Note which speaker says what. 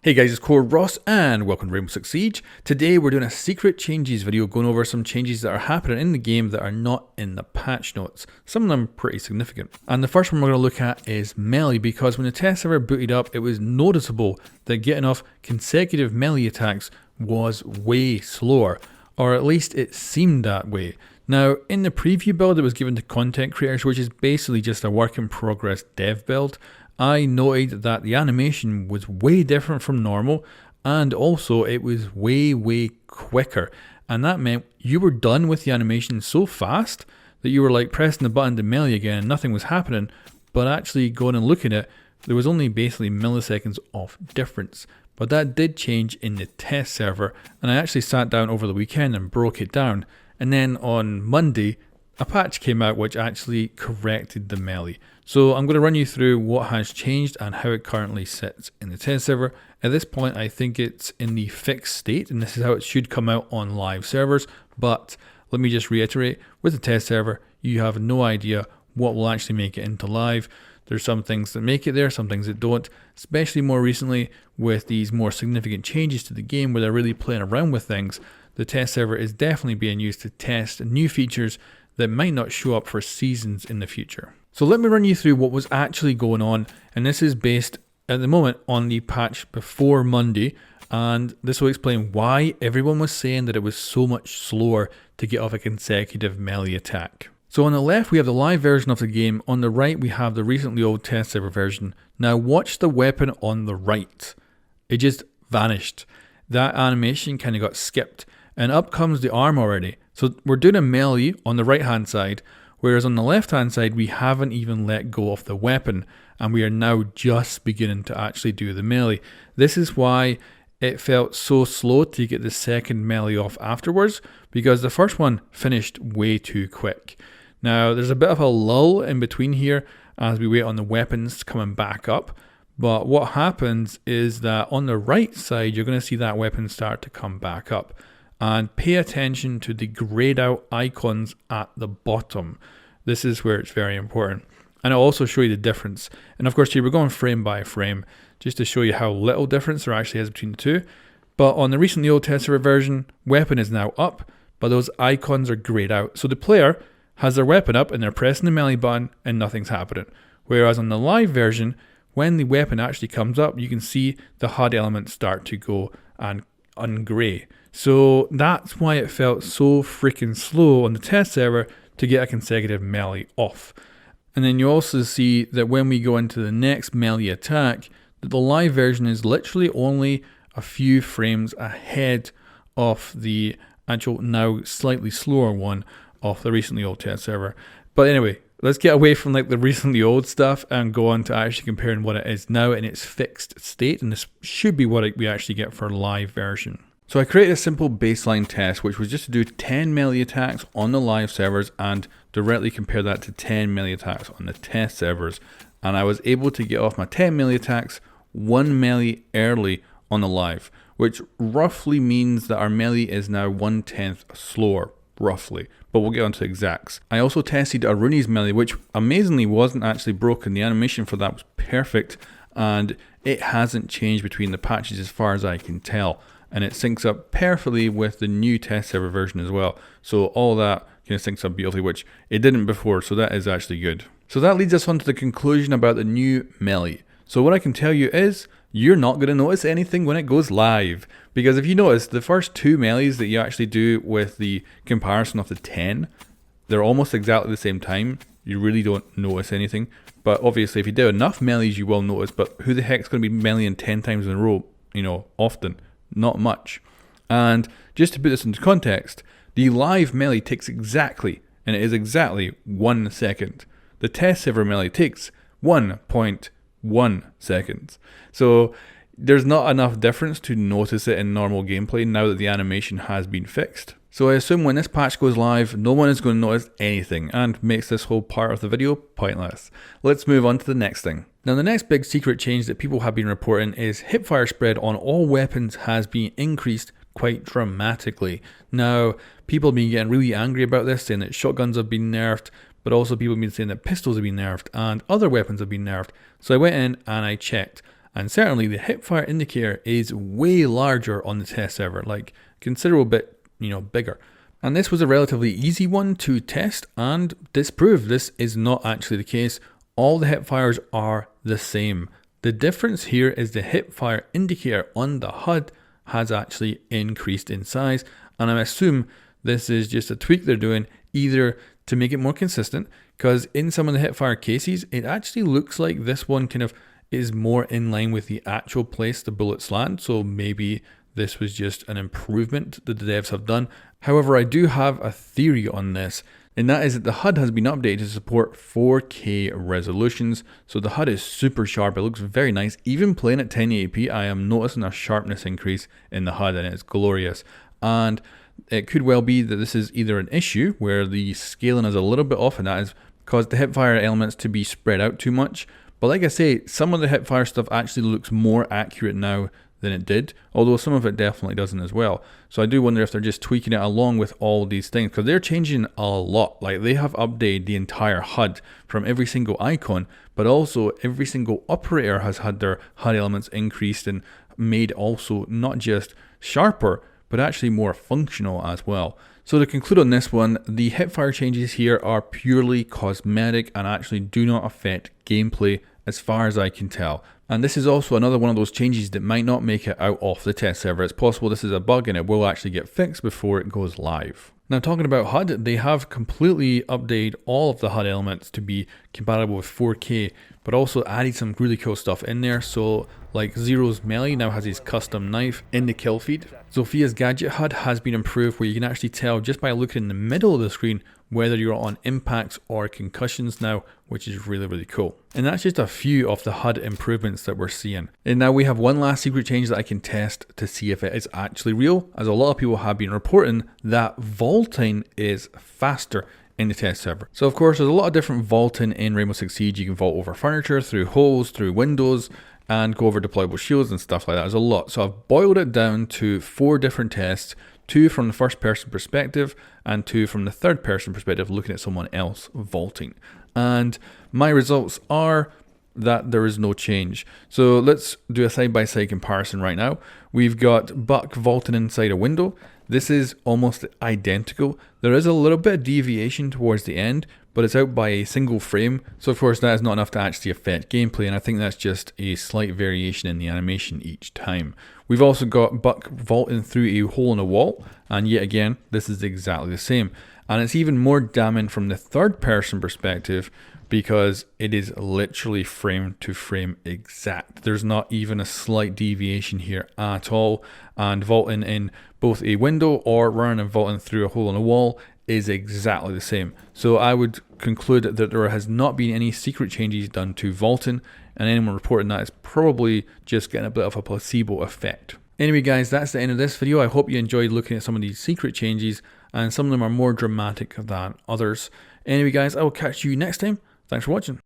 Speaker 1: Hey guys, it's Core Ross and welcome to Rainbow Six Siege. Today we're doing a secret changes video going over some changes that are happening in the game that are not in the patch notes. Some of them pretty significant. And the first one we're going to look at is melee, because when the test server booted up, it was noticeable that getting off consecutive melee attacks was way slower, or at least it seemed that way. Now, in the preview build it was given to content creators, which is basically just a work in progress dev build, I noted that the animation was way different from normal, and also it was way quicker, and that meant you were done with the animation so fast that you were like pressing the button to melee again and nothing was happening, but actually going and looking at it, there was only basically milliseconds of difference. But that did change in the test server, and I actually sat down over the weekend and broke it down, and then on Monday a patch came out which actually corrected the melee. So I'm going to run you through what has changed and how it currently sits in the test server. At this point I think it's in the fixed state, and this is how it should come out on live servers, but let me just reiterate, with the test server you have no idea what will actually make it into live. There's some things that make it there, some things that don't, especially more recently with these more significant changes to the game where they're really playing around with things. The test server is definitely being used to test new features that might not show up for seasons in the future. So let me run you through what was actually going on, and this is based at the moment on the patch before Monday, and this will explain why everyone was saying that it was so much slower to get off a consecutive melee attack. So on the left we have the live version of the game, on the right we have the recently old test server version. Now watch the weapon on the right, it just vanished. That animation kind of got skipped, and up comes the arm already. So we're doing a melee on the right hand side, whereas on the left hand side we haven't even let go of the weapon, and we are now just beginning to actually do the melee. This is why it felt so slow to get the second melee off afterwards, because the first one finished way too quick. Now there's a bit of a lull in between here as we wait on the weapons coming back up, but what happens is that on the right side you're going to see that weapon start to come back up. And pay attention to the grayed out icons at the bottom. This is where it's very important. And I'll also show you the difference. And of course here we're going frame by frame just to show you how little difference there actually is between the two. But on the recently old test server version, weapon is now up, but those icons are grayed out. So the player has their weapon up and they're pressing the melee button and nothing's happening. Whereas on the live version, when the weapon actually comes up, you can see the HUD elements start to go and ungray. So that's why it felt so freaking slow on the test server to get a consecutive melee off. And then you also see that when we go into the next melee attack, that the live version is literally only a few frames ahead of the actual now slightly slower one of the recently old test server. But anyway, let's get away from like the recently old stuff and go on to actually comparing what it is now in its fixed state, and this should be what we actually get for live version. So I created a simple baseline test, which was just to do 10 melee attacks on the live servers and directly compare that to 10 melee attacks on the test servers. And I was able to get off my 10 melee attacks 1 melee early on the live, which roughly means that our melee is now 1/10 slower, roughly. But we'll get on to exacts. I also tested Aruni's melee, which amazingly wasn't actually broken. The animation for that was perfect, and it hasn't changed between the patches as far as I can tell. And it syncs up perfectly with the new test server version as well. So all that kind of syncs up beautifully, which it didn't before, so that is actually good. So that leads us on to the conclusion about the new melee. So what I can tell you is, you're not going to notice anything when it goes live. Because if you notice, the first two melees that you actually do with the comparison of the 10, they're almost exactly the same time. You really don't notice anything. But obviously if you do enough melees you will notice, but who the heck's going to be meleeing 10 times in a row, often? Not much. And just to put this into context, the live melee takes exactly, and it is exactly 1 second. The test server melee takes 1.1 seconds. So there's not enough difference to notice it in normal gameplay now that the animation has been fixed. So I assume when this patch goes live, no one is going to notice anything and makes this whole part of the video pointless. Let's move on to the next thing. Now the next big secret change that people have been reporting is Hipfire spread on all weapons has been increased quite dramatically. Now people have been getting really angry about this, saying that shotguns have been nerfed, but also people have been saying that pistols have been nerfed and other weapons have been nerfed. So I went in and I checked, And certainly the Hipfire indicator is way larger on the test server, like considerable bit, bigger. And this was a relatively easy one to test and disprove. This is not actually the case. All the Hipfires are the same. The difference here is the Hipfire indicator on the HUD has actually increased in size, and I assume this is just a tweak they're doing either to make it more consistent, because in some of the Hipfire cases it actually looks like this one kind of is more in line with the actual place the bullets land, so maybe this was just an improvement that the devs have done. However, I do have a theory on this, and that is that the HUD has been updated to support 4K resolutions. So the HUD is super sharp, it looks very nice. Even playing at 1080p, I am noticing a sharpness increase in the HUD, and it's glorious. And it could well be that this is either an issue where the scaling is a little bit off, and that has caused the Hipfire elements to be spread out too much. But like I say, some of the Hipfire stuff actually looks more accurate now than it did, although some of it definitely doesn't as well. So I do wonder if they're just tweaking it along with all these things, because they're changing a lot. Like, they have updated the entire HUD from every single icon, but also every single operator has had their HUD elements increased and made also not just sharper, but actually more functional as well. So to conclude on this one, the Hipfire changes here are purely cosmetic and actually do not affect gameplay as far as I can tell. And this is also another one of those changes that might not make it out off the test server. It's possible this is a bug and it will actually get fixed before it goes live. Now, talking about HUD, they have completely updated all of the HUD elements to be compatible with 4K, but also added some really cool stuff in there. So like Zero's melee now has his custom knife in the kill feed. Zophia's gadget HUD has been improved, where you can actually tell just by looking in the middle of the screen whether you're on impacts or concussions now, which is really, really cool. And that's just a few of the HUD improvements that we're seeing. And now we have one last secret change that I can test to see if it is actually real, as a lot of people have been reporting that vaulting is faster in the test server. So of course, there's a lot of different vaulting in Rainbow Six Siege. You can vault over furniture, through holes, through windows, and go over deployable shields and stuff like that. There's a lot. So I've boiled it down to 4 different tests, 2 from the first person perspective and 2 from the third person perspective, looking at someone else vaulting. And my results are that there is no change. So let's do a side-by-side comparison right now. We've got Buck vaulting inside a window. This is almost identical. There is a little bit of deviation towards the end, but it's out by a single frame. So of course that is not enough to actually affect gameplay, and I think that's just a slight variation in the animation each time. We've also got Buck vaulting through a hole in a wall, and yet again, this is exactly the same. And it's even more damning from the third person perspective, because it is literally frame to frame exact. There's not even a slight deviation here at all. And vaulting in both a window or running and vaulting through a hole in a wall is exactly the same. So I would conclude that there has not been any secret changes done to vaulting, and anyone reporting that is probably just getting a bit of a placebo effect. Anyway guys, that's the end of this video. I hope you enjoyed looking at some of these secret changes, and some of them are more dramatic than others. Anyway guys, I will catch you next time. Thanks for watching.